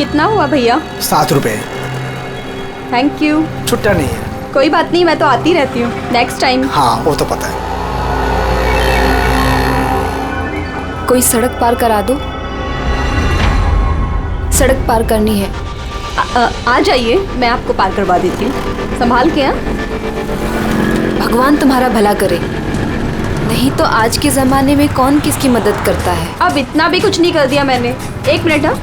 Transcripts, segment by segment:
कितना हुआ भैया? 7 रुपए। Thank you. छुट्टा नहीं है। कोई बात नहीं, मैं तो आती रहती हूँ, नेक्स्ट टाइम। हाँ वो तो पता है। कोई सड़क पार करा दो, सड़क पार करनी है। आ जाइए, मैं आपको पार करवा देती हूँ, संभाल के। भगवान तुम्हारा भला करे, नहीं तो आज के जमाने में कौन किसकी मदद करता है। अब इतना भी कुछ नहीं कर दिया मैंने। 1 मिनट। हाँ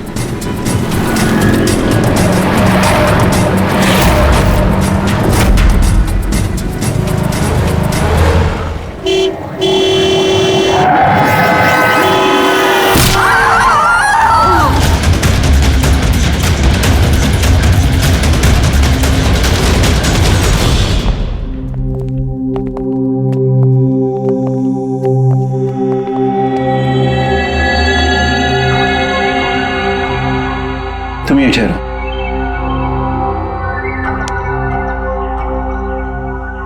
तुम ये ठहरो।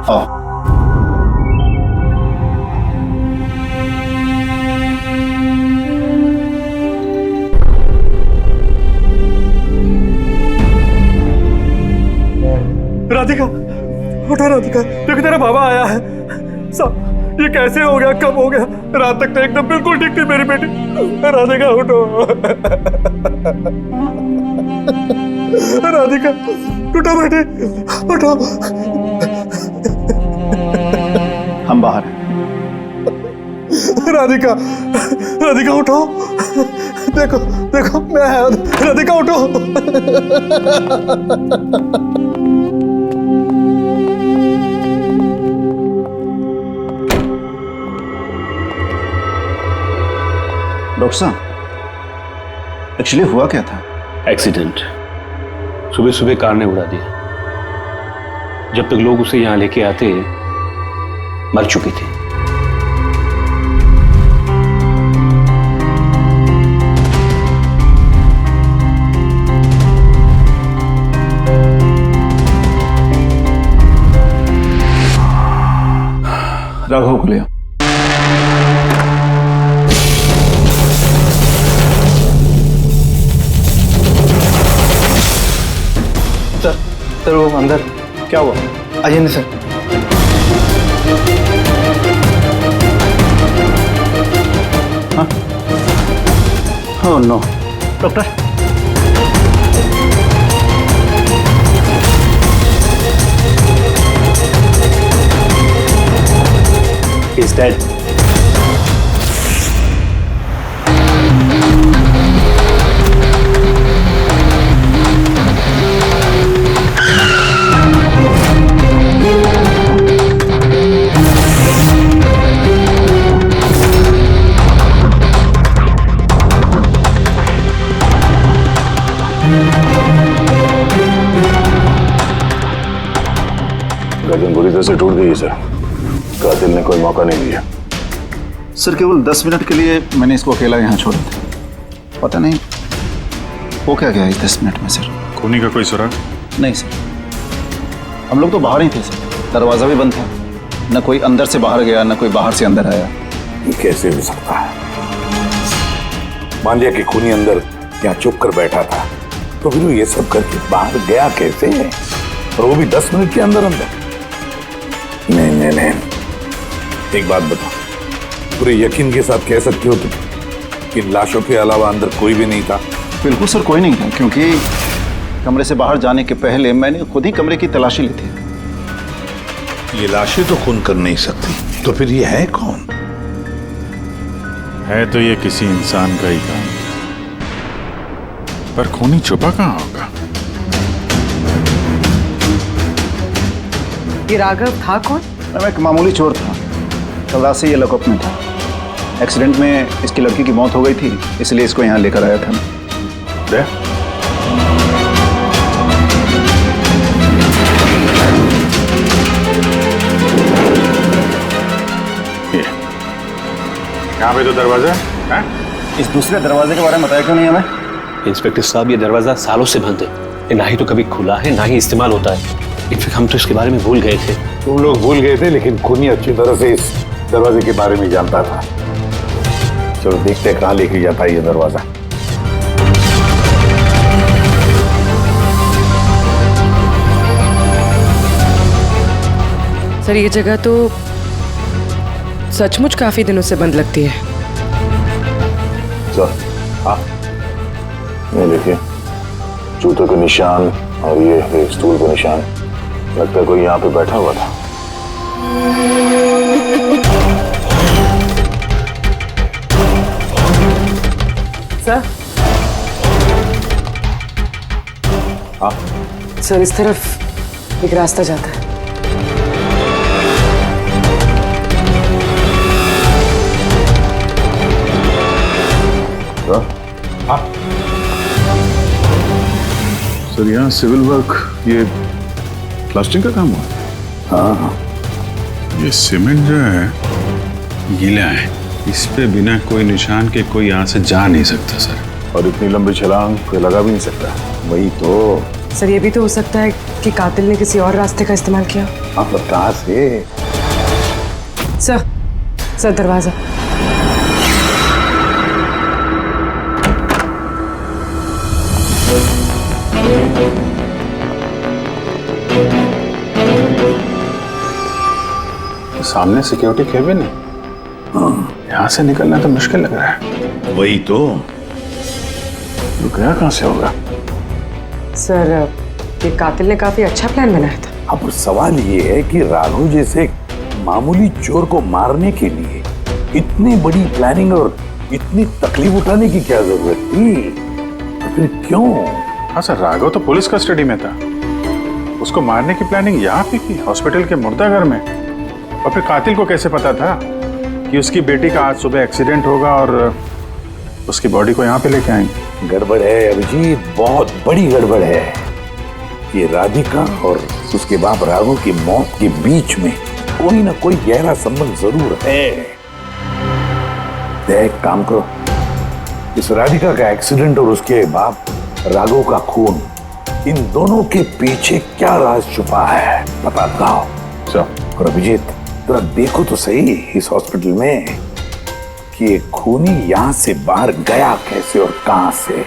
आओ। राधिका, उठो राधिका, देखो तेरा बाबा आया है। सब ये कैसे हो गया, कब हो गया? रात तक तो एकदम बिल्कुल ठीक थी मेरी बेटी। राधिका उठो। राधिका उठो बेटी, उठो। हम बाहर हैं। राधिका, राधिका उठो। देखो देखो मैं आया। राधिका उठो। डॉक्टर साहब, एक्चुअली हुआ क्या था? एक्सीडेंट। सुबह सुबह कार ने उड़ा दिया। जब तक लोग उसे यहां लेके आते मर चुकी थी। राघव को ले आओ। सर वो अंदर क्या हुआ? आइए नहीं सर। हाँ? Oh no. Doctor, He's dead. गर्दन बुरी तरह से टूट गई है सर। कातिल ने कोई मौका नहीं दिया। सर केवल 10 मिनट के लिए मैंने इसको अकेला यहाँ छोड़ा था। पता नहीं वो क्या गया 10 मिनट में सर। खूनी का कोई सुराग? नहीं सर, हम लोग तो बाहर ही थे सर, दरवाजा भी बंद था। न कोई अंदर से बाहर गया, न कोई बाहर से अंदर आया। ये कैसे हो सकता है? मान लिया कि खूनी अंदर यहाँ चुप कर बैठा था, तो फिर वो ये सब करके बाहर गया कैसे है? और वो भी 10 मिनट के अंदर अंदर? नहीं नहीं नहीं, एक बात बताओ, पूरे यकीन के साथ कह सकते हो तुम कि लाशों के अलावा अंदर कोई भी नहीं था? बिल्कुल सर, कोई नहीं था, क्योंकि कमरे से बाहर जाने के पहले मैंने खुद ही कमरे की तलाशी ली थी। ये लाशें तो खून कर नहीं सकती, तो फिर ये है कौन? है तो ये किसी इंसान का ही काम, पर खूनी छुपा कहाँ होगा? ये राघव था कौन? मैं एक मामूली चोर था, कल रात से ये लॉकअप में था। एक्सीडेंट में इसकी लड़की की मौत हो गई थी, इसलिए इसको यहाँ लेकर आया था। यहाँ पे तो दरवाजा है। इस दूसरे दरवाजे के बारे में बताया क्यों नहीं हमें? इंस्पेक्टर साहब, ये दरवाजा सालों से बंद है, ये ना ही तो कभी खुला है ना ही इस्तेमाल होता है। इनफैक्ट हम तो इसके बारे में भूल गए थे। तुम लोग भूल गए थे, लेकिन खूनी अच्छी तरह से इस दरवाजे के बारे में जानता था। चलो देखते हैं कहाँ लेके जाता है ये दरवाजा। सर ये जगह तो सचमुच काफी दिनों से बंद लगती है। सर हाँ, ये देखिए जूतों के निशान और ये स्टूल के निशान, लगता है कोई यहाँ पे बैठा हुआ था। सर हाँ सर इस तरफ एक रास्ता जाता है। हाँ सर यहाँ सिविल वर्क, ये प्लास्टिक का काम हुआ है? हाँ हाँ, ये सीमेंट जो है गीला है, इस पे बिना कोई निशान के कोई यहाँ से जा नहीं सकता सर। और इतनी लंबी छलांग कोई लगा भी नहीं सकता। वही तो। सर ये भी तो हो सकता है कि कातिल ने किसी और रास्ते का इस्तेमाल किया। आप लोग कहाँ से? सर दरवाजा। सामने सिक्योरिटी केबिन है, यहाँ से निकलना तो मुश्किल लग रहा है। वही तो। गया कहाँ से होगा? सर ये कातिल ने काफी अच्छा प्लान बनाया था। अब सवाल ये है कि राघव जैसे मामूली चोर को मारने के लिए इतनी बड़ी प्लानिंग और इतनी तकलीफ उठाने की क्या जरूरत थी? तो फिर क्यों? हाँ सर, राघव तो पुलिस कस्टडी में था, उसको मारने की प्लानिंग यहाँ पे की, हॉस्पिटल के मुर्दाघर में। और फिर कातिल को कैसे पता था कि उसकी बेटी का आज सुबह एक्सीडेंट होगा और उसकी बॉडी को यहाँ पे लेके आएंगे? गड़बड़ है अभिजीत, बहुत बड़ी गड़बड़ है। ये राधिका और उसके बाप राघव की मौत के बीच में कोई ना कोई गहरा संबंध जरूर है। एक काम करो, इस राधिका का एक्सीडेंट और उसके बाप राघव का खून, इन दोनों के पीछे क्या राज छुपा है पता लगाओ। और अभिजीत जरा देखो तो सही इस हॉस्पिटल में कि ये खूनी यहां से बाहर गया कैसे और कहां से।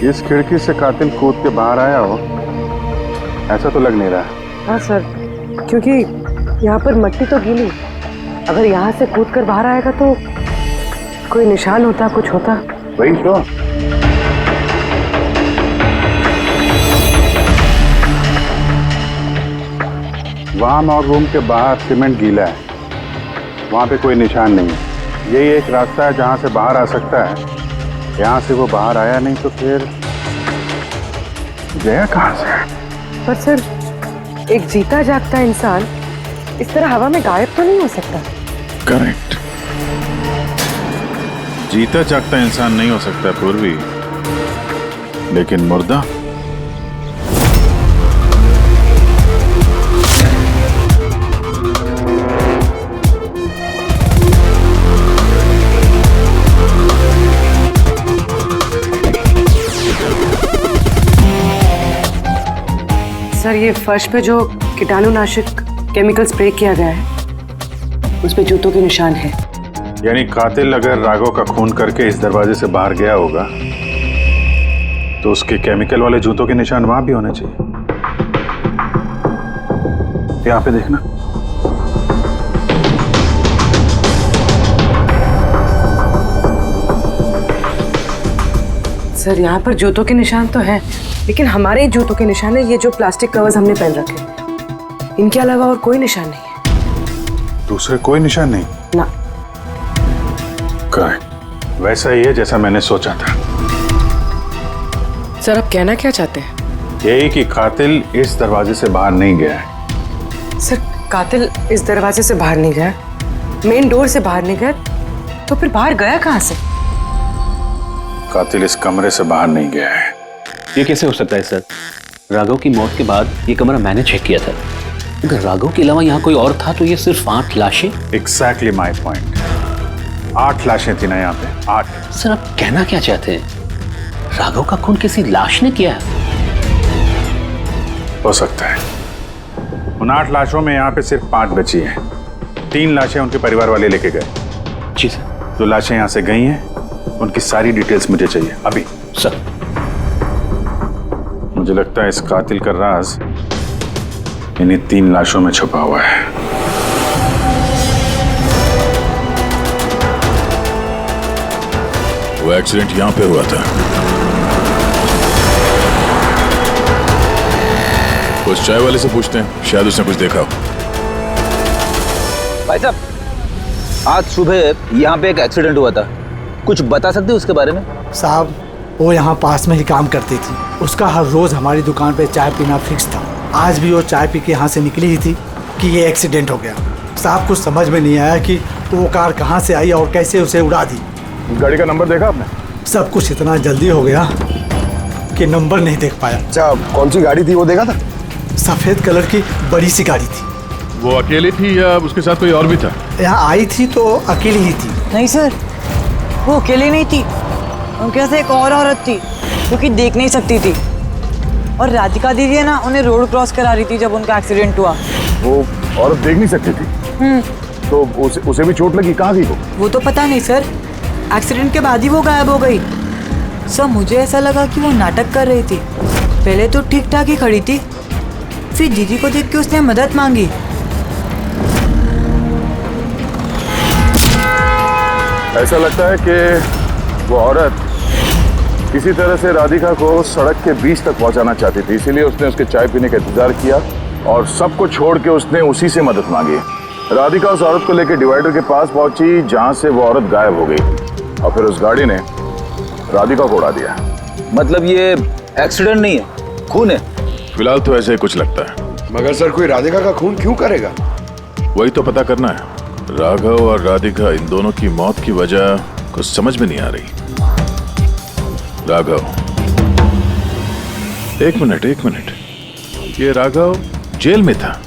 इस खिड़की से कातिल कूद के बाहर आया हो, ऐसा तो लग नहीं रहा। हाँ सर, क्योंकि यहाँ पर मट्टी तो गीली, अगर यहाँ से कूद कर बाहर आएगा तो कोई निशान होता, कुछ होता। वही तो। वाम और रूम के बाहर सीमेंट गीला है, वहाँ पे कोई निशान नहीं है। यही एक रास्ता है जहाँ से बाहर आ सकता है। यहाँ से वो बाहर आया नहीं तो फिर गया कहाँ से? पर सर एक जीता जागता इंसान इस तरह हवा में गायब तो नहीं हो सकता। करेक्ट, जीता जागता इंसान नहीं हो सकता पूर्वी, लेकिन मुर्दा। सर ये फर्श पे जो कीटाणुनाशक केमिकल स्प्रे किया गया है उस पे जूतों के निशान है। यानी कातिल अगर राघव का खून करके इस दरवाजे से बाहर गया होगा तो उसके केमिकल वाले जूतों के निशान वहां भी होने चाहिए। यहाँ पे देखना। सर यहाँ पर जूतों के निशान तो है, लेकिन हमारे जूतों के निशान है ये जो प्लास्टिक कवर्स हमने पहन रखे हैं, इनके अलावा और कोई निशान नहीं है। दूसरे कोई निशान नहीं ना। करेक्ट, वैसा ही है जैसा मैंने सोचा था। सर आप कहना क्या चाहते हैं? यही कि कातिल इस दरवाजे से बाहर नहीं गया है। सर कातिल इस दरवाजे से बाहर नहीं गया, मेन डोर से बाहर नहीं गया, तो फिर बाहर गया कहाँ से? कातिल इस कमरे से बाहर नहीं गया है। ये कैसे हो सकता है सर? राघव की मौत के बाद ये कमरा मैंने चेक किया था। अगर राघव के अलावा यहाँ कोई और था तो ये सिर्फ 8 लाशें। Exactly my point. 8 लाशें थी ना यहाँ पे, 8। सर आप कहना क्या चाहते हैं? राघव का खून किसी लाश ने किया है? हो सकता है। उन 8 लाशों में यहाँ पे सिर्फ 5 बची हैं। 3 लाशें उनके परिवार वाले लेके गए। जी सर। जो लाशें यहाँ से गई हैं उनकी सारी डिटेल्स मुझे चाहिए अभी। सर। मुझे लगता है इस कातिल का राज इन्हीं 3 लाशों में छुपा हुआ है। वो एक्सीडेंट यहाँ पे हुआ था। उस चाय वाले से पूछते हैं, शायद उसने कुछ देखा हो। भाई साहब, आज सुबह यहाँ पे एक एक्सीडेंट हुआ था, कुछ बता सकते हो उसके बारे में? साहब वो यहाँ पास में ही काम करती थी। उसका हर रोज हमारी दुकान पे चाय पीना फिक्स था। आज भी वो चाय पी के यहाँ से निकली ही थी कि ये एक्सीडेंट हो गया। साहब कुछ समझ में नहीं आया कि वो कार कहाँ से आई और कैसे उसे उड़ा दी। गाड़ी का नंबर देखा आपने? सब कुछ इतना जल्दी हो गया कि नंबर नहीं देख पाया। अच्छा, कौन सी गाड़ी थी वो देखा था? सफेद कलर की बड़ी सी गाड़ी थी। वो अकेली थी या उसके साथ कोई और भी था? यहाँ आई थी तो अकेली ही थी। नहीं सर, वो अकेली नहीं थी, उनके साथ एक और औरत थी जो कि देख नहीं सकती थी। और राधिका दीदी है ना, उन्हें रोड क्रॉस करा रही थी जब उनका एक्सीडेंट हुआ। वो औरत देख नहीं सकती थी? तो उसे भी चोट लगी? कहाँ गई वो तो पता नहीं सर, एक्सीडेंट के बाद ही वो गायब हो गई। सर मुझे ऐसा लगा कि वो नाटक कर रही थी। पहले तो ठीक ठाक ही खड़ी थी, फिर दीदी को देख के उसने मदद मांगी। ऐसा लगता है कि वो औरत किसी तरह से राधिका को सड़क के बीच तक पहुंचाना चाहती थी, इसीलिए उसने उसके चाय पीने का इंतजार किया और सबको छोड़ के उसने उसी से मदद मांगी। राधिका उस औरत को लेकर डिवाइडर के पास पहुंची जहां से वो औरत गायब हो गई और फिर उस गाड़ी ने राधिका को उड़ा दिया। मतलब ये एक्सीडेंट नहीं है, खून है? फिलहाल तो ऐसे ही कुछ लगता है। मगर सर कोई राधिका का खून क्यों करेगा? वही तो पता करना है। राघव और राधिका, इन दोनों की मौत की वजह कुछ समझ में नहीं आ रही। राघव, एक मिनट, ये राघव जेल में था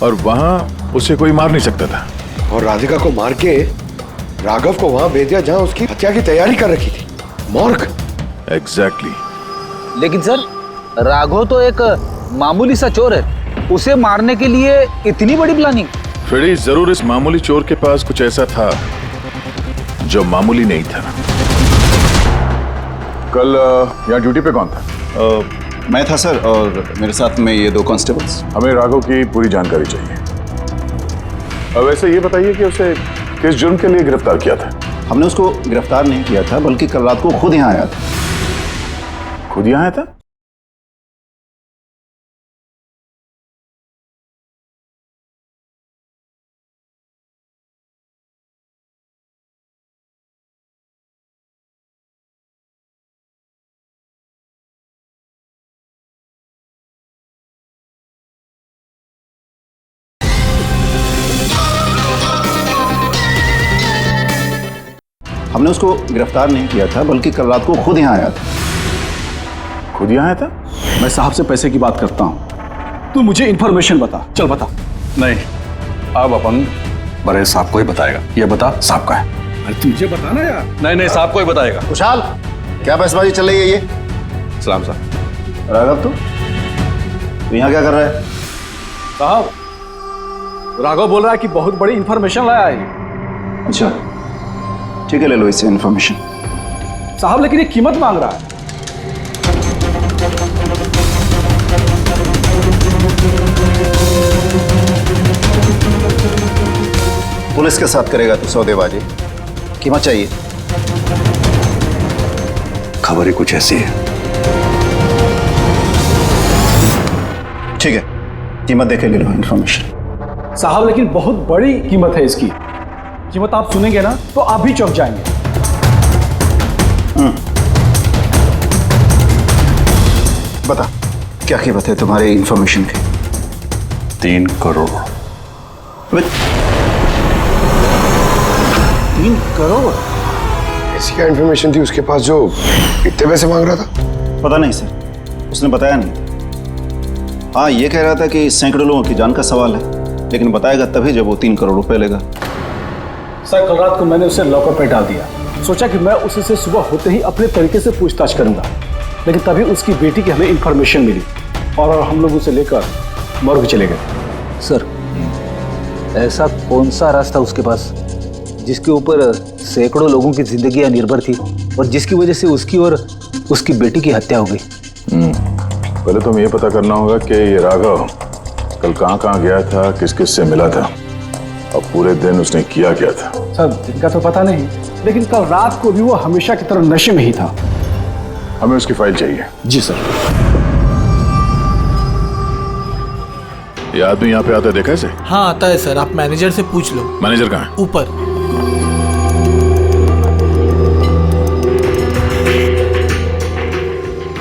और वहां उसे कोई मार नहीं सकता था, और राधिका को मार के राघव को वहां भेज दिया जहां उसकी हत्या की तैयारी कर रखी थी, मॉर्ग। एग्जैक्टली। लेकिन सर, राघव तो एक मामूली सा चोर है, उसे मारने के लिए इतनी बड़ी प्लानिंग? फ्रेडी, जरूर इस मामूली चोर के पास कुछ ऐसा था जो मामूली नहीं था। कल यहाँ ड्यूटी पे कौन था? मैं था सर, और मेरे साथ में ये 2 कांस्टेबल्स। हमें राघव की पूरी जानकारी चाहिए। अब वैसे ये बताइए कि उसे किस जुर्म के लिए गिरफ्तार किया था? हमने उसको गिरफ्तार नहीं किया था, बल्कि कल रात को खुद यहाँ आया था। खुद यहाँ आया था? हमने उसको गिरफ्तार नहीं किया था, बल्कि कल रात को खुद यहाँ आया था। खुद यहाँ आया था? मैं साहब से पैसे की बात करता हूँ, तू मुझे इन्फॉर्मेशन बता। चल बता। नहीं, अब अपन बड़े साहब को ही बताएगा। ये बता, साहब का है। अरे तुझे बताना यार। नहीं, साहब को ही बताएगा। खुशहाल, क्या बहसबाजी चल रही है ये? सलाम साहब। राघव, तू यहाँ क्या कर रहा है? साहब राघव बोल रहा है कि बहुत बड़ी इन्फॉर्मेशन लाया है। अच्छा ठीक है, ले लो इससे इन्फॉर्मेशन। साहब लेकिन ये कीमत मांग रहा है। पुलिस के साथ करेगा तू सौदेबाजी? कीमत चाहिए? खबर ही कुछ ऐसी है। ठीक है, कीमत देखे ले लो इन्फॉर्मेशन। साहब लेकिन बहुत बड़ी कीमत है इसकी। कीमत आप सुनेंगे ना तो आप भी चौंक जाएंगे। बता, क्या कीमत है तुम्हारे इन्फॉर्मेशन की? 3 करोड़। 3 करोड़? ऐसी क्या इन्फॉर्मेशन थी उसके पास जो इतने पैसे मांग रहा था? पता नहीं सर, उसने बताया नहीं। हाँ, ये कह रहा था कि सैकड़ों लोगों की जान का सवाल है, लेकिन बताएगा तभी जब वो 3 करोड़ रुपए लेगा। सर कल रात को मैंने उसे लॉकर पे डाल दिया। सोचा कि मैं उसी से सुबह होते ही अपने तरीके से पूछताछ करूंगा, लेकिन तभी उसकी बेटी की हमें इंफॉर्मेशन मिली और हम लोग उसे लेकर मॉर्ग चले गए। सर, ऐसा कौन सा रास्ता उसके पास जिसके ऊपर सैकड़ों लोगों की जिंदगियां निर्भर थी और जिसकी वजह से उसकी और उसकी बेटी की हत्या हो गई? पहले तो हमें ये पता करना होगा कि ये राघव कल कहाँ गया था, किस किस से मिला था और पूरे दिन उसने किया क्या था। सर, दिन का तो पता नहीं, लेकिन कल रात को भी वो हमेशा की तरह नशे में ही था। हमें उसकी फाइल चाहिए। जी सर। ये आदमी यहाँ पे आता है, देखा है इसे? हाँ आता है सर, आप मैनेजर से पूछ लो। मैनेजर कहाँ है? ऊपर।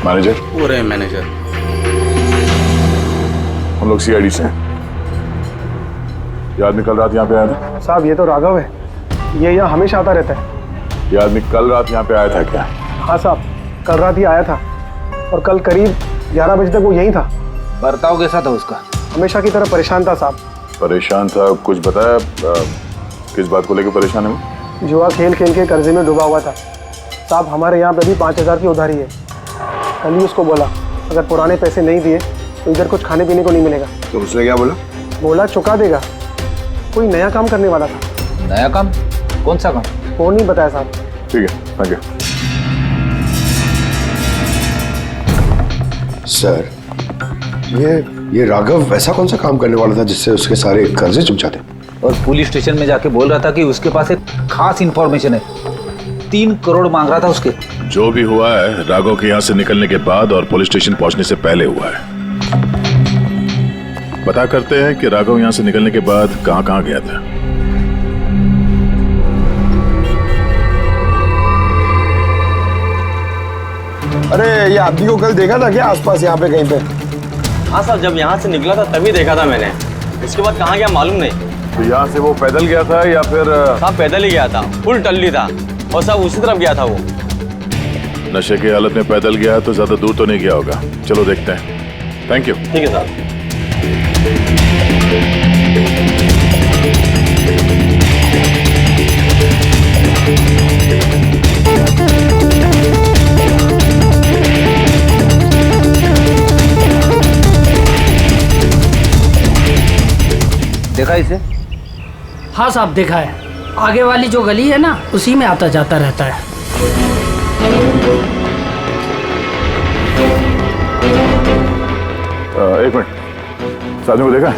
मैनेजर? वो रहे मैनेजर। हम लोग सीआईडी से हैं। ये आदमी कल रात यहाँ पे आया था? साहब ये तो राघव है, ये यहाँ हमेशा आता रहता है। ये आदमी कल रात यहाँ पे आया था क्या? हाँ साहब, कल रात ही आया था और कल करीब 11 बजे तक वो यहीं था। बर्ताव कैसा था उसका? हमेशा की तरह परेशान था साहब। परेशान था? कुछ बताया किस बात को लेकर परेशान है वो? जुआ खेल खेल के कर्जे में डूबा हुआ था साहब। हमारे यहाँ पे भी 5,000 की उधारी है। कल ही उसको बोला अगर पुराने पैसे नहीं दिए तो इधर कुछ खाने पीने को नहीं मिलेगा। तो उसने क्या बोला? बोला चुका देगा। कोई नया काम करने वाला था। नया काम? कौन सा काम? वो नहीं बताया साहब। ठीक है, थैंक यू। सर, ये राघव ऐसा कौन सा काम करने वाला था जिससे उसके सारे कर्जे चुक जाते? और पुलिस स्टेशन में जाके बोल रहा था कि उसके पास एक खास इंफॉर्मेशन है। 3 करोड़ मांग रहा था उसके। जो भी हुआ है राघव के यहाँ से निकलने के बाद और पुलिस स्टेशन पहुंचने से पहले हुआ है। पता करते हैं कि राघव यहाँ से निकलने के बाद कहाँ गया था। अरे ये आदमी को कल देखा था क्या आसपास यहाँ पे कहीं पे? हाँ सर, जब यहाँ से निकला था तभी देखा था मैंने। इसके बाद कहाँ गया मालूम नहीं। तो यहाँ से वो पैदल गया था या फिर? साहब पैदल ही गया था, फुल टल्ली था और सब उसी तरफ गया था वो। नशे की हालत में पैदल गया तो ज्यादा दूर तो नहीं गया होगा। चलो देखते हैं। Thank you. ठीक है साहब। देखा इसे? हाँ साहब देखा है, आगे वाली जो गली है ना उसी में आता जाता रहता है। एक मिनट, साधु को देखा?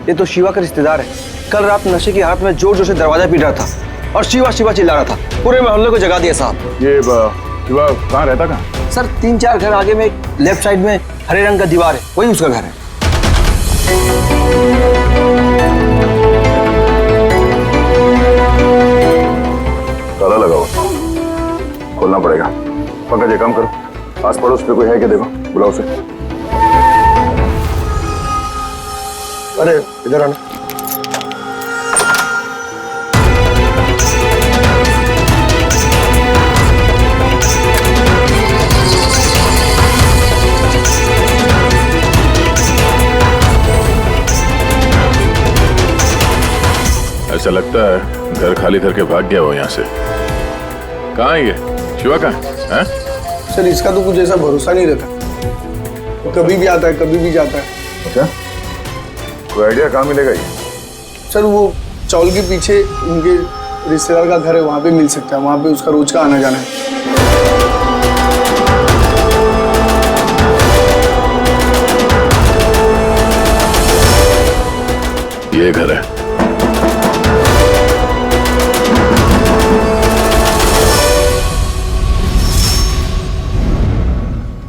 ये तो शिवा का रिश्तेदार है। कल रात नशे की हालत में जोर जोर से दरवाजा पीट रहा था और शिवा शिवा चिल्ला रहा था। पूरे मोहल्ले को जगा दिया साहब। ये शिवा कहाँ रहता? कहाँ सर? 3-4 घर आगे में लेफ्ट साइड में हरे रंग का दीवार है, वही उसका घर है। ताला लगा हुआ, खोलना पड़ेगा। पंकज ये काम करो, आस पड़ोस पे कोई है क्या देखो, बुलाओ उसे। अरे इधर आना। ऐसा लगता है घर खाली करके भाग गया वो यहाँ से। कहाँ है ये शिवा? कहाँ है? सर इसका तो कुछ ऐसा भरोसा नहीं रहता, वो कभी भी आता है कभी भी जाता है। अच्छा, कोई आइडिया कहाँ मिलेगा ये? सर वो चौल के पीछे उनके रिश्तेदार का घर है, वहाँ पे मिल सकता है। वहाँ पे उसका रोज का आना जाना है। ये घर है।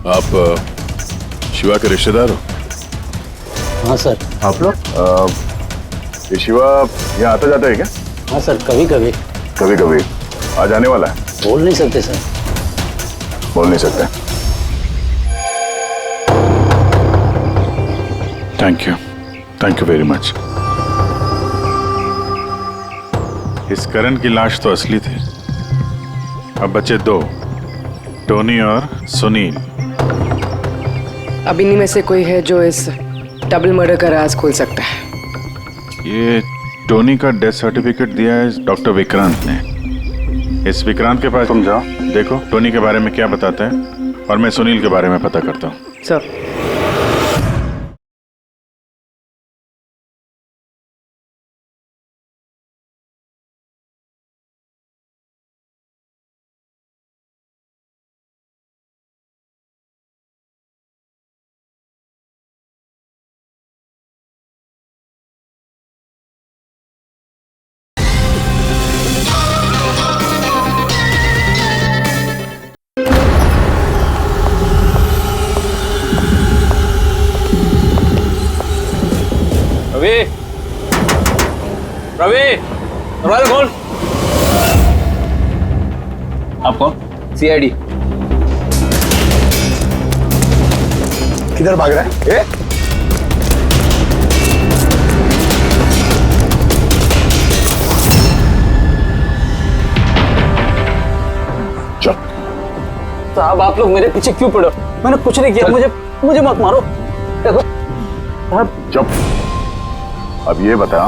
आप शिवा के रिश्तेदार हो? हाँ सर। आप लोग? ये शिवा यहाँ आता जाता है क्या? हाँ सर, कभी कभी। कभी कभी आज आने वाला है? बोल नहीं सकते सर। बोल नहीं सकते। Thank you very much. इस करण की लाश तो असली थी। अब बचे 2, टोनी और सुनील। अब इन्हीं में से कोई है जो इस डबल मर्डर का राज खोल सकता है। ये टोनी का डेथ सर्टिफिकेट दिया है डॉक्टर विक्रांत ने। इस विक्रांत के पास तुम जाओ, देखो टोनी के बारे में क्या बताते हैं और मैं सुनील के बारे में पता करता हूँ। सर रवि, रवि, दरवाजा खोल। आप कौन? CID। किधर भाग रहा है? साहब आप लोग मेरे पीछे क्यों पड़े? मैंने कुछ नहीं किया, मुझे मत मारो। देखो चुप। अब ये बता,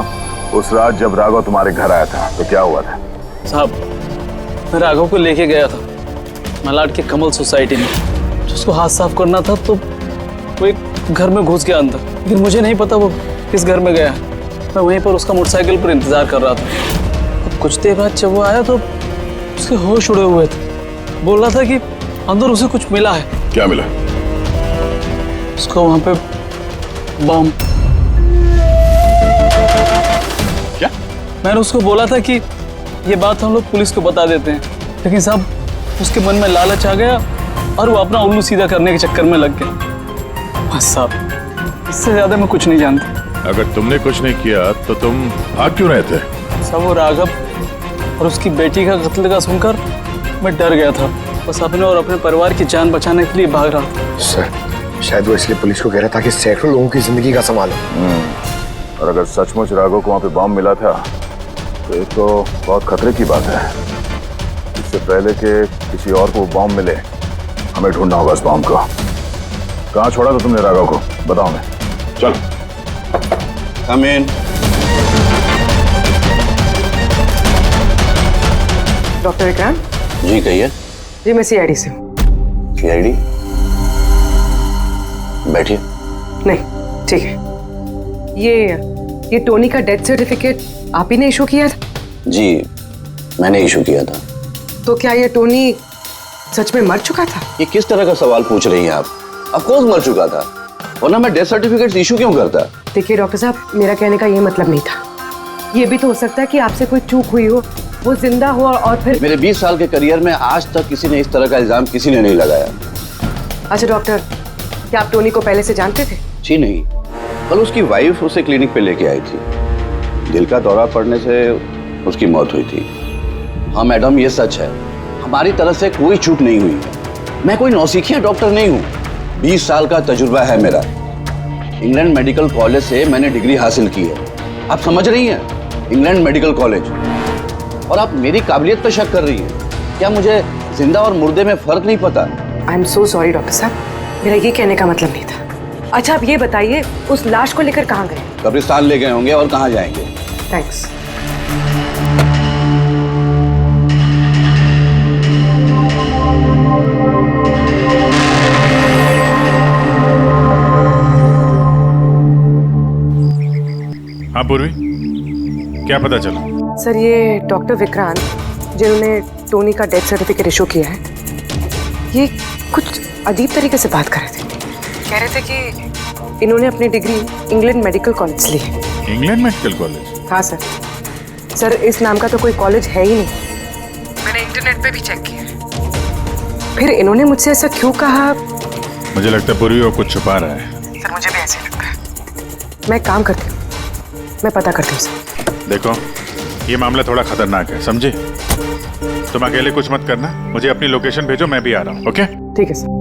उस रात जब राघव तुम्हारे घर आया था तो क्या हुआ था? साहब मैं राघव को लेके गया था मलाड के कमल सोसाइटी में। उसको हाथ साफ करना था तो वो एक घर में घुस गया अंदर, लेकिन मुझे नहीं पता वो किस घर में गया। मैं वहीं पर उसका मोटरसाइकिल पर इंतजार कर रहा था। अब कुछ देर बाद जब वो आया तो उसके होश उड़े हुए थे। बोल रहा था कि अंदर उसे कुछ मिला है। क्या मिला? उसको वहां पे बम। क्या? मैंने उसको बोला था कि ये बात हम लोग पुलिस को बता देते हैं, लेकिन साहब उसके मन में लालच आ गया और वो अपना उल्लू सीधा करने के चक्कर में लग गया। बस साहब, इससे ज्यादा मैं कुछ नहीं जानता। अगर तुमने कुछ नहीं किया तो तुम भाग क्यों रहे थे? साहब वो राघव और उसकी बेटी का कत्ल का सुनकर मैं डर गया था। बस अपने और अपने परिवार की जान बचाने के लिए भाग रहा था। सर, शायद वो इसलिए पुलिस को कह रहा था कि सैकड़ों लोगों की जिंदगी का सवाल है। और अगर सचमुच राघव को वहां पे बम मिला था तो ये तो बहुत खतरे की बात है। इससे पहले कि किसी और को बम मिले, हमें ढूंढना होगा इस बम को। कहाँ छोड़ा था तुमने राघव को? बताओ हमें। चल। कम इन। डॉक्टर विक्रांत? जी कहिए। जी मैं CID से हूँ। CID? बैठिए। नहीं ठीक है। ये टोनी का डेथ सर्टिफिकेट आप ही ने इशू किया था? जी मैंने इशू किया था। तो क्या ये टोनी सच में मर चुका था? ये किस तरह का सवाल पूछ रही हैं आप? ऑफ कोर्स मर चुका था, वरना मैं डेथ सर्टिफिकेट इशू क्यों करता? देखिए डॉक्टर साहब, मेरा कहने का ये मतलब नहीं था। ये भी तो हो सकता है कि आपसे कोई चूक हुई हो, वो जिंदा हो और फिर। मेरे 20 साल के करियर में आज तक किसी ने इस तरह का इल्जाम किसी ने नहीं लगाया। अच्छा डॉक्टर, क्या आप टोनी को पहले से जानते थे? जी नहीं, कल उसकी वाइफ उसे क्लिनिक पे लेके आई थी। दिल का दौरा पड़ने से उसकी मौत हुई थी। हाँ मैडम, ये सच है, हमारी तरफ से कोई चूक नहीं हुई है। मैं कोई नौसिखिया डॉक्टर नहीं हूँ, 20 साल का तजुर्बा है मेरा। इंग्लैंड मेडिकल कॉलेज से मैंने डिग्री हासिल की है। आप समझ रही हैं? England medical college. और आप मेरी काबिलियत पर शक कर रही हैं। क्या मुझे जिंदा और मुर्दे में फर्क नहीं पता? I am so sorry doctor साहब, मेरा ये कहने का मतलब नहीं था। अच्छा आप ये बताइए, उस लाश को लेकर कहाँ गए? कब्रिस्तान ले गए होंगे, और कहाँ जाएंगे। थैंक्स। हाँ पूर्वी, क्या पता चला? सर ये डॉक्टर विक्रांत जिन्होंने टोनी का डेथ सर्टिफिकेट इशू किया है, ये कुछ अजीब तरीके से बात कर रहे थे। कह रहे थे कि इन्होंने अपनी डिग्री इंग्लैंड मेडिकल कॉलेज से ली है। England medical college? हाँ सर। सर इस नाम का तो कोई कॉलेज है ही नहीं, मैंने इंटरनेट पे भी चेक किया। फिर इन्होंने मुझसे ऐसा क्यों कहा? मुझे लगता है पूर्वी वो कुछ छुपा रहा है। सर मुझे भी ऐसे लगता है। मैं काम करती हूँ, मैं पता करती हूँ सर। देखो ये मामला थोड़ा खतरनाक है, समझे? तुम अकेले कुछ मत करना, मुझे अपनी लोकेशन भेजो, मैं भी आ रहा हूँ। ओके ठीक है सर।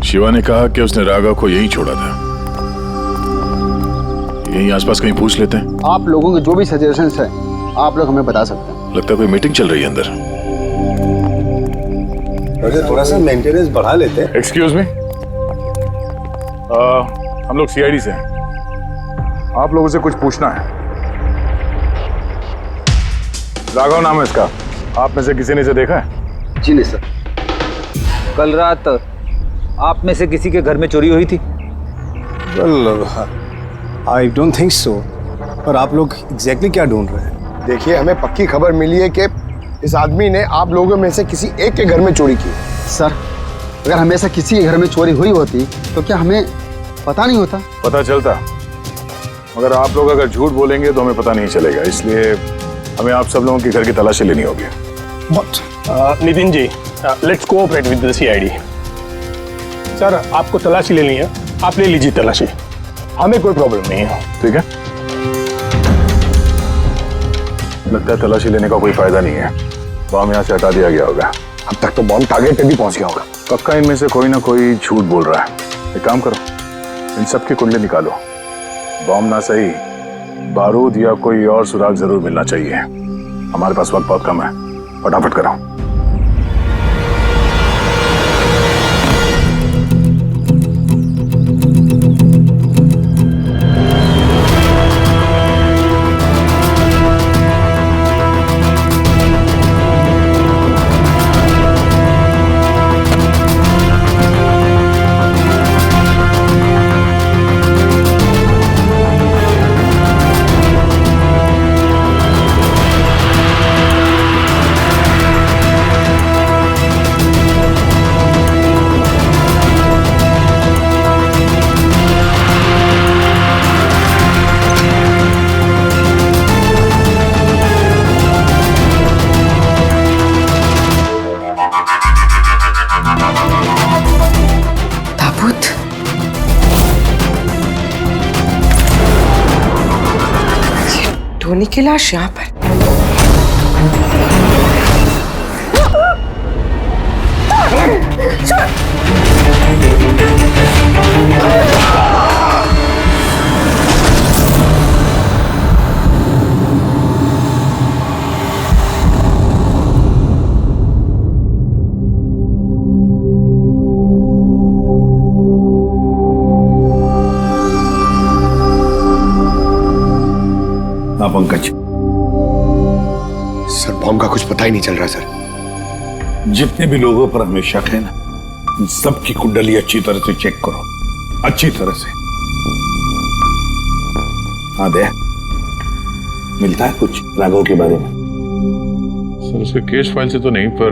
शिवा ने कहा कि उसने राघव को यहीं छोड़ा था। यहीं आसपास कहीं पूछ लेते हैं। आप लोगों के जो भी सजेशंस हैं आप लोग हमें बता सकते हैं। लगता है कोई मीटिंग चल रही है अंदर। थोड़ा सा मेंटेनेंस बढ़ा लेते हैं। एक्सक्यूज मी, हम लोग CID से हैं। आप लोगों से कुछ पूछना है। राघव नाम है इसका, आप में से किसी ने इसे देखा है? जी नहीं सर। कल रात आप में से किसी के घर में चोरी हुई थी? Well I don't think so. पर आप लोग एग्जैक्टली क्या ढूंढ रहे हैं? देखिए, हमें पक्की खबर मिली है कि इस आदमी ने आप लोगों में से किसी एक के घर में चोरी की। सर, अगर हमेशा किसी के घर में चोरी हुई होती तो क्या हमें पता नहीं होता? पता चलता, मगर आप लोग अगर झूठ बोलेंगे तो हमें पता नहीं चलेगा, इसलिए हमें आप सब लोगों के घर की तलाशी लेनी होगी। Nitin ji, let's cooperate with the CID. Sir, आपको तलाशी लेनी है, आप ले लीजिए तलाशी, हमें कोई प्रॉब्लम नहीं है। ठीक है, लगता है तलाशी लेने का कोई फायदा नहीं है, बॉम्ब यहाँ से हटा दिया गया होगा। अब तक तो बॉम्ब टारगेट पे भी पहुंच गया होगा। पक्का इनमें से कोई ना कोई झूठ बोल रहा है। एक काम करो, इन सब की कुंडली निकालो, बॉम्ब ना सही बारूद या कोई और सुराग जरूर मिलना चाहिए। हमारे पास वक्त बहुत कम है, फटाफट करो। टोनी की लाश यहाँ पर। पंकज, सर, बॉम्ब का कुछ पता ही नहीं चल रहा सर। जितने भी लोगों पर हमें शक है ना, इन सबकी कुंडली अच्छी तरह से चेक करो, अच्छी तरह से। हाँ दे, मिलता है कुछ राघव के बारे में? सर, उसके केस फाइल से तो नहीं, पर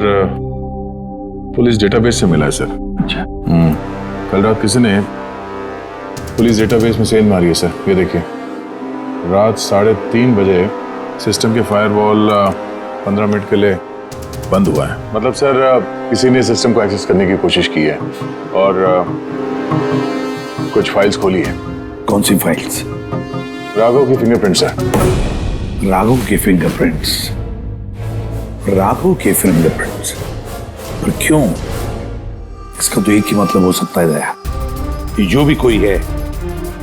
पुलिस डेटाबेस से मिला है सर। अच्छा। कल रात किसी ने पुलिस डेटाबेस में सेंध मारी है सर, ये देखिए। रात 3:30 बजे सिस्टम के फायरवॉल 15 मिनट के लिए बंद हुआ है। मतलब सर, किसी ने सिस्टम को एक्सेस करने की कोशिश की है और कुछ फाइल्स खोली है। कौन सी फाइल्स? राघव की फिंगरप्रिंट्स है। राघव के फिंगरप्रिंट्स? राघव के फिंगरप्रिंट्स? पर क्यों? इसका तो एक ही मतलब हो सकता है दया, कि जो भी कोई है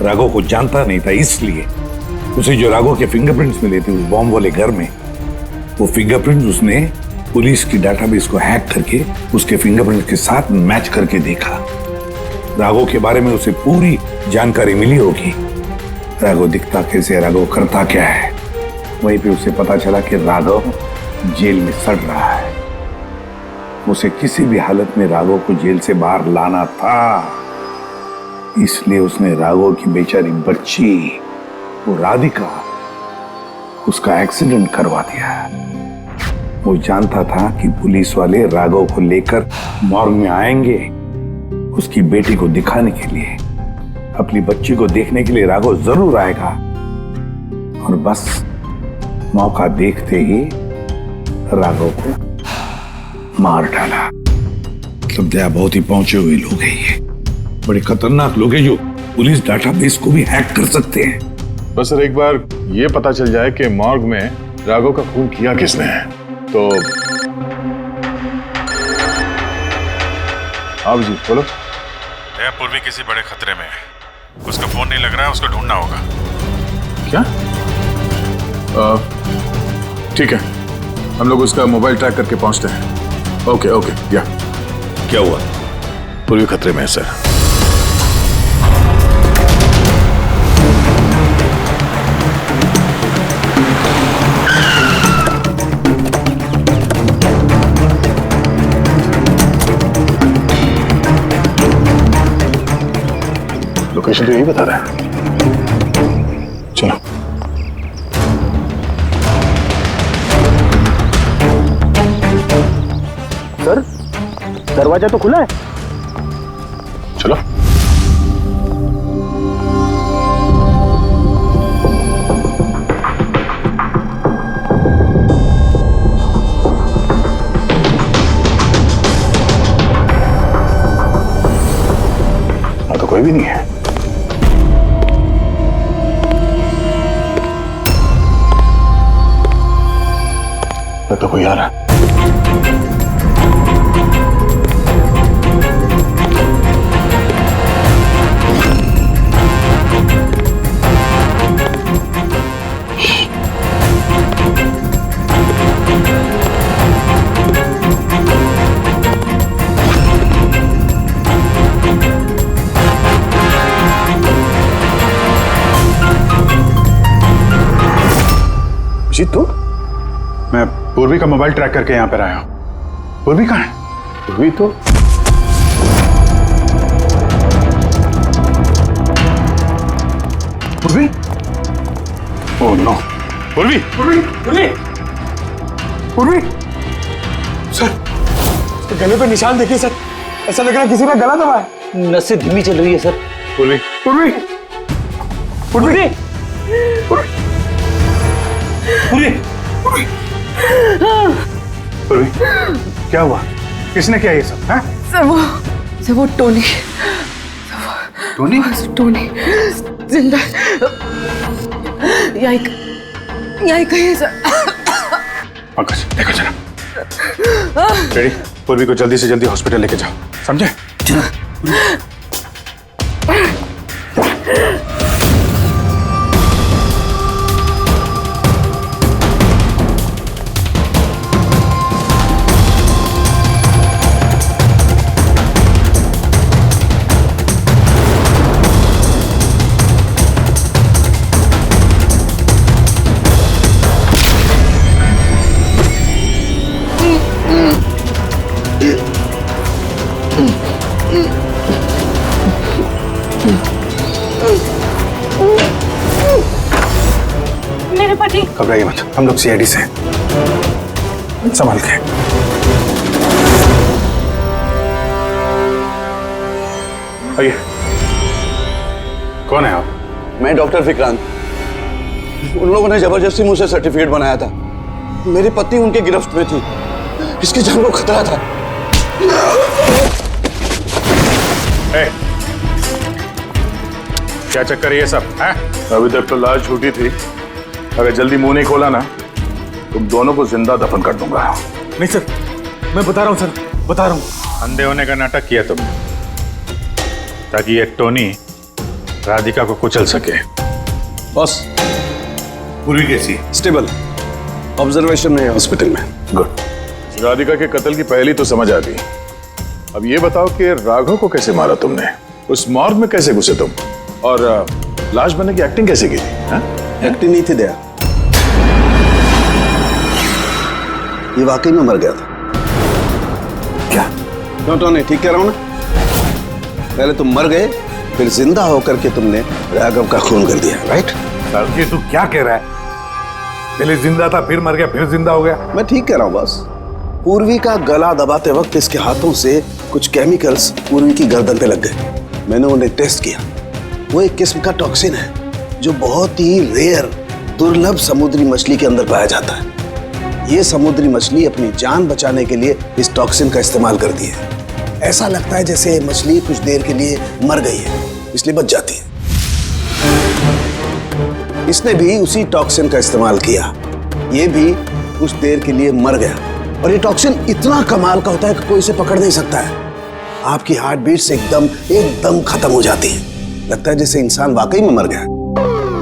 राघव को जानता नहीं था, इसलिए उसे जो राघव के फिंगरप्रिंट्स मिले थे उस बॉम्ब वाले घर में, वो फिंगरप्रिंट्स उसने पुलिस की डाटाबेस को हैक करके उसके फिंगरप्रिंट्स के साथ मैच करके देखा। राघव के बारे में उसे पूरी जानकारी मिली होगी, राघव दिखता कैसे, राघव करता क्या है। वहीं पे उसे पता चला कि राघव जेल में सड़ रहा है। उसे किसी भी हालत में राघव को जेल से बाहर लाना था, इसलिए उसने राघव की बेचारी बच्ची, वो राधिका, उसका एक्सीडेंट करवा दिया। वो जानता था कि पुलिस वाले राघव को लेकर मॉर्ग में आएंगे, उसकी बेटी को दिखाने के लिए, अपनी बच्ची को देखने के लिए राघव जरूर आएगा। और बस मौका देखते ही राघव को मार डाला। मतलब दया, बहुत ही पहुंचे हुए लोग हैं ये, बड़े खतरनाक लोग हैं जो पुलिस डाटाबेस को भी हैक कर सकते हैं। बस सर, एक बार ये पता चल जाए कि मॉर्ग में राघव का खून किया किसने है, तो आप जी बोलो। पूर्वी किसी बड़े खतरे में है, उसका फोन नहीं लग रहा है, उसको ढूंढना होगा। क्या? ठीक है, हम लोग उसका मोबाइल ट्रैक करके पहुंचते हैं। Okay okay. या क्या हुआ? पूर्वी खतरे में है सर। लोकेशन तो यही बता रहा है। चलो। सर, दरवाजा तो खुला है। चलो। तो कोई भी नहीं है। तो कोई आ रहा है। जीत तू? मैं पूर्वी का मोबाइल ट्रैक करके यहाँ पर आया हूँ। पूर्वी कहाँ है? पूर्वी तो पूर्वी? Oh no. पूर्वी! पूर्वी! पूर्वी! पूर्वी! सर, इसके गले पे निशान देखिए सर। ऐसा लग रहा है किसी ने गला दबाया है। नसें धीमी चल रही है सर। पूर्वी! पूर्वी! पूर्वी! पूर्वी! पूर्वी! पूर्वी! क्या हुआ? किसने किया ये सब? हैं? सर वो टोनी। टोनी? टोनी जिंदा यही कहीं सर। पंकज देखो जरा। रेडी? पूर्वी को जल्दी से जल्दी हॉस्पिटल लेके जाओ, समझे? मेरे पति। घबराइए मत, हम लोग सीआईडी से हैं। संभाल के। आइए। कौन है आप? मैं डॉक्टर विक्रांत। उन लोगों ने जबरदस्ती मुझसे सर्टिफिकेट बनाया था। मेरी पत्नी उनके गिरफ्त में थी। इसकी जान को खतरा था। क्या चक्कर है ये सब? हैं? अभी तक तो लाश झूठी थी। अगर जल्दी मुंह नहीं खोला ना, तुम दोनों को जिंदा दफन कर दूंगा। नहीं सर, मैं बता रहा हूँ सर, बता रहा हूँ। अंधे होने का नाटक किया तुमने ताकि ये टोनी राधिका को कुचल सके। बॉस, पूर्वी कैसी? स्टेबल, ऑब्जर्वेशन में है हॉस्पिटल में। गुड। राधिका के कत्ल की पहली तो समझ आ गई। अब ये बताओ कि राघव को कैसे मारा तुमने? उस मॉर्ग में कैसे घुसे तुम? और लाश बनने की एक्टिंग कैसे की थी? एक्टिंग नहीं थी दया, ये वाकई में मर गया था। क्या? क्यों टोनी, ठीक कह रहा हूं ना? पहले तुम मर गए, फिर जिंदा होकर के तुमने राघव का खून कर दिया, राइट? ये तू क्या कह रहा है? पहले जिंदा था, फिर मर गया, फिर जिंदा हो गया। मैं ठीक कह रहा हूं बॉस। पूर्वी का गला दबाते वक्त इसके हाथों से कुछ केमिकल्स पूर्वी की गर्दन पे लग गए। मैंने उन्हें टेस्ट किया। वो एक किस्म का टॉक्सिन है जो बहुत ही रेयर, दुर्लभ समुद्री मछली के अंदर पाया जाता है। ये समुद्री मछली अपनी जान बचाने के लिए इस टॉक्सिन का इस्तेमाल करती है। ऐसा लगता है जैसे मछली कुछ देर के लिए मर गई है, इसलिए बच जाती है। इसने भी उसी टॉक्सिन का इस्तेमाल किया। ये भी कुछ देर के लिए मर गया। और ये टॉक्सिन इतना कमाल का होता है कि कोई इसे पकड़ नहीं सकता है। आपकी हार्ट बीट से एकदम खत्म हो जाती है। लगता है जैसे इंसान वाकई में मर गया।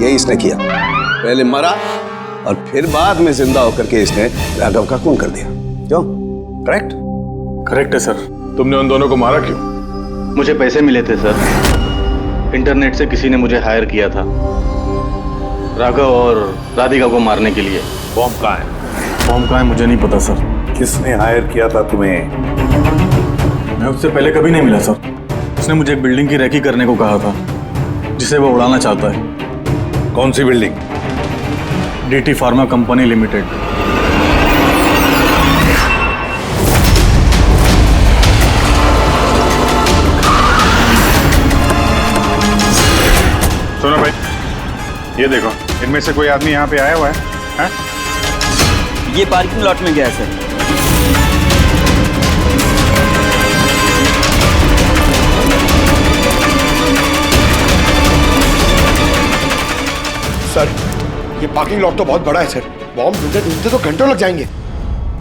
यही इसने किया। पहले मरा और फिर बाद में जिंदा होकर के इसने राघव का खून कर दिया। क्यों? करेक्ट? करेक्ट है सर। तुमने उन दोनों को मारा क्यों? मुझे पैसे मिले थे सर। इंटरनेट से किसी ने मुझे हायर किया था राघव और राधिका को मारने के लिए। बॉम्ब कहाँ है? बॉम्ब कहाँ है मुझे नहीं पता सर। किसने हायर किया था तुम्हें? मैं उससे पहले कभी नहीं मिला सर। उसने मुझे एक बिल्डिंग की रेकी करने को कहा था। जिसे वो उड़ाना चाहता है। कौन सी building? DT pharma company limited. सुनो भाई, ये देखो, इनमें से कोई आदमी यहाँ पे आया हुआ है? ये पार्किंग लॉट में गया है सर। सर, ये पार्किंग लॉट तो बहुत बड़ा है सर। बॉम्ब ढूंढते ढूंढते तो घंटों लग जाएंगे।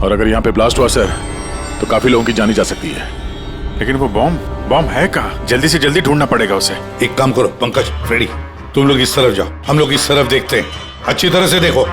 और अगर यहाँ पे ब्लास्ट हुआ सर, तो काफी लोगों की जानी जा सकती है। लेकिन वो बॉम्ब है कहाँ? जल्दी से जल्दी ढूंढना पड़ेगा उसे। एक काम करो पंकज, फ्रेडी, तुम लोग इस तरफ जाओ, हम लोग इस तरफ देखते हैं। अच्छी तरह से देखो।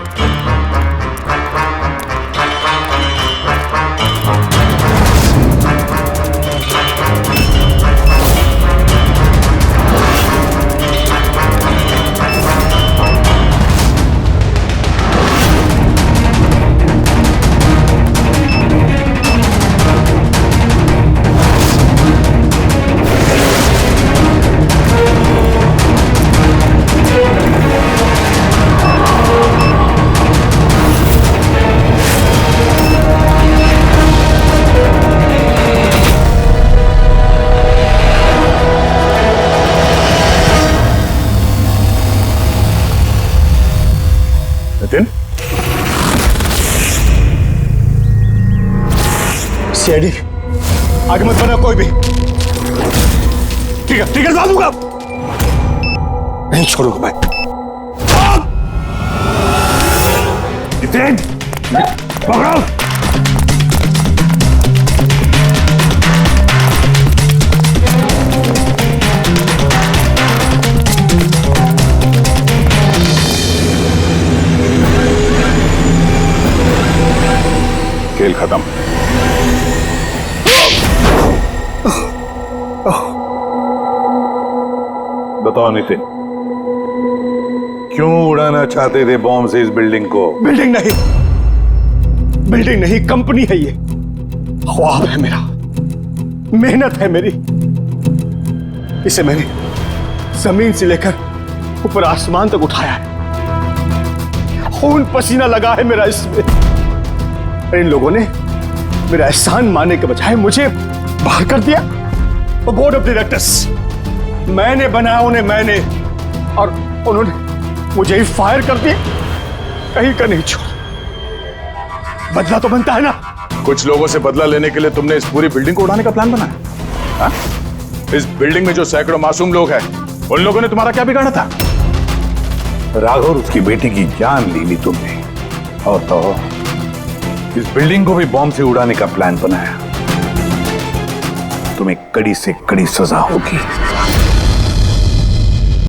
नितिन, सीआईडी, आगे मत बढ़ना कोई भी। ठीक है जवाब दूंगा। नहीं छोड़ूंगा मैं। नितिन, पकड़ो। खेल खत्म। बताओ नितिन, क्यों उड़ाना चाहते थे बॉम्ब से इस बिल्डिंग को? बिल्डिंग नहीं, कंपनी है ये। ख्वाब है मेरा, मेहनत है मेरी। इसे मैंने जमीन से लेकर ऊपर आसमान तक उठाया है। खून पसीना लगा है मेरा इसमें। इन लोगों ने मेरा एहसान मानने के बजाय मुझे बाहर कर दिया। और बोर्ड ऑफ डायरेक्टर्स मैंने बनाया उन्हें, मैंने, और उन्होंने मुझे ही फायर कर दिया। कहीं का नहीं छोड़ा। बदला तो बनता है ना। कुछ लोगों से बदला लेने के लिए तुमने इस पूरी बिल्डिंग को उड़ाने का प्लान बनाया? हाँ? इस बिल्डिंग में जो सैकड़ों मासूम लोग हैं, उन लोगों ने तुम्हारा क्या बिगाड़ा था? राघव, उसकी बेटी की जान ली तुमने, और तो इस बिल्डिंग को भी बॉम्ब से उड़ाने का प्लान बनाया। तुम्हें कड़ी से कड़ी सजा होगी।